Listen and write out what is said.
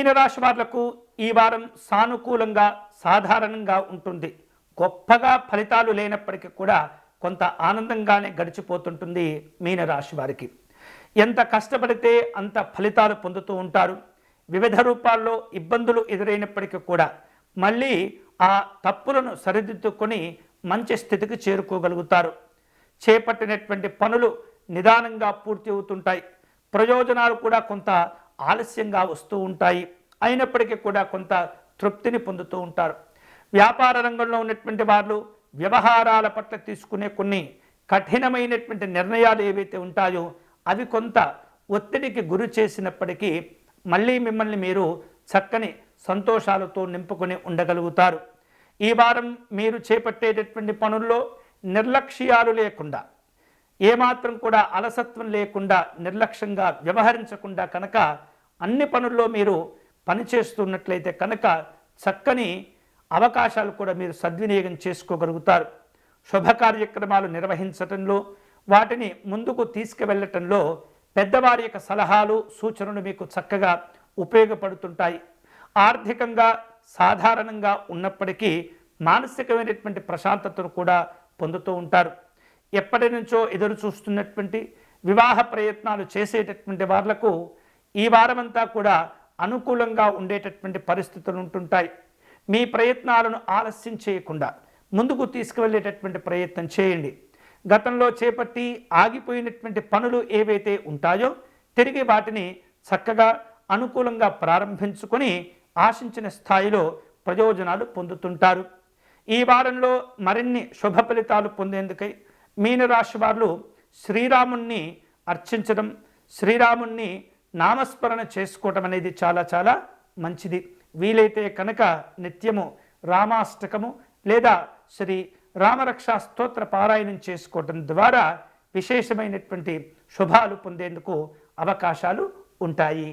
మీనరాశి వాళ్లకు ఈ వారం సానుకూలంగా సాధారణంగా ఉంటుంది. గొప్పగా ఫలితాలు లేనప్పటికీ కూడా కొంత ఆనందంగానే గడిచిపోతుంటుంది మీనరాశి వారికి. ఎంత కష్టపడితే అంత ఫలితాలు పొందుతూ ఉంటారు. వివిధ రూపాల్లో ఇబ్బందులు ఎదురైనప్పటికీ కూడా మళ్ళీ ఆ తప్పులను సరిదిద్దుకొని మంచి స్థితికి చేరుకోగలుగుతారు. చేపట్టినటువంటి పనులు నిదానంగా పూర్తి అవుతుంటాయి. ప్రయోజనాలు కూడా కొంత ఆలస్యంగా వస్తూ ఉంటాయి. అయినప్పటికీ కూడా కొంత తృప్తిని పొందుతూ ఉంటారు. వ్యాపార రంగంలో ఉన్నటువంటి వారు వ్యవహారాల పట్ల తీసుకునే కొన్ని కఠినమైనటువంటి నిర్ణయాలు ఏవైతే ఉంటాయో అవి కొంత ఒత్తిడికి గురి చేసినప్పటికీ మళ్ళీ మిమ్మల్ని మీరు చక్కని సంతోషాలతో నింపుకొని ఉండగలుగుతారు. ఈ వారం మీరు చేపట్టేటటువంటి పనుల్లో నిర్లక్ష్యాలు లేకుండా, ఏమాత్రం కూడా అలసత్వం లేకుండా, నిర్లక్ష్యంగా వ్యవహరించకుండా కనుక అన్ని పనుల్లో మీరు పనిచేస్తున్నట్లయితే కనుక చక్కని అవకాశాలు కూడా మీరు సద్వినియోగం చేసుకోగలుగుతారు. శుభ కార్యక్రమాలు నిర్వహించటంలో, వాటిని ముందుకు తీసుకువెళ్ళటంలో పెద్దవారి యొక్క సలహాలు సూచనలు మీకు చక్కగా ఉపయోగపడుతుంటాయి. ఆర్థికంగా సాధారణంగా ఉన్నప్పటికీ మానసికమైనటువంటి ప్రశాంతతను కూడా పొందుతూ ఉంటారు. ఎప్పటి నుంచో ఎదురు చూస్తున్నటువంటి వివాహ ప్రయత్నాలు చేసేటటువంటి వాళ్లకు ఈ వారమంతా కూడా అనుకూలంగా ఉండేటటువంటి పరిస్థితులు ఉంటుంటాయి. మీ ప్రయత్నాలను ఆలస్యం చేయకుండా ముందుకు తీసుకువెళ్ళేటటువంటి ప్రయత్నం చేయండి. గతంలో చేపట్టి ఆగిపోయినటువంటి పనులు ఏవైతే ఉంటాయో తిరిగి వాటిని చక్కగా అనుకూలంగా ప్రారంభించుకొని ఆశించిన స్థాయిలో ప్రయోజనాలు పొందుతుంటారు. ఈ వారంలో మరిన్ని శుభ ఫలితాలు పొందేందుకై మీనరాశి వారు శ్రీరాముణ్ణి అర్చించడం, శ్రీరాముణ్ణి నామస్మరణ చేసుకోవటం అనేది చాలా చాలా మంచిది. వీలైతే కనుక నిత్యము రామాష్టకము లేదా శ్రీ రామరక్షా స్తోత్ర పారాయణం చేసుకోవటం ద్వారా విశేషమైనటువంటి శుభాలు పొందేందుకు అవకాశాలు ఉంటాయి.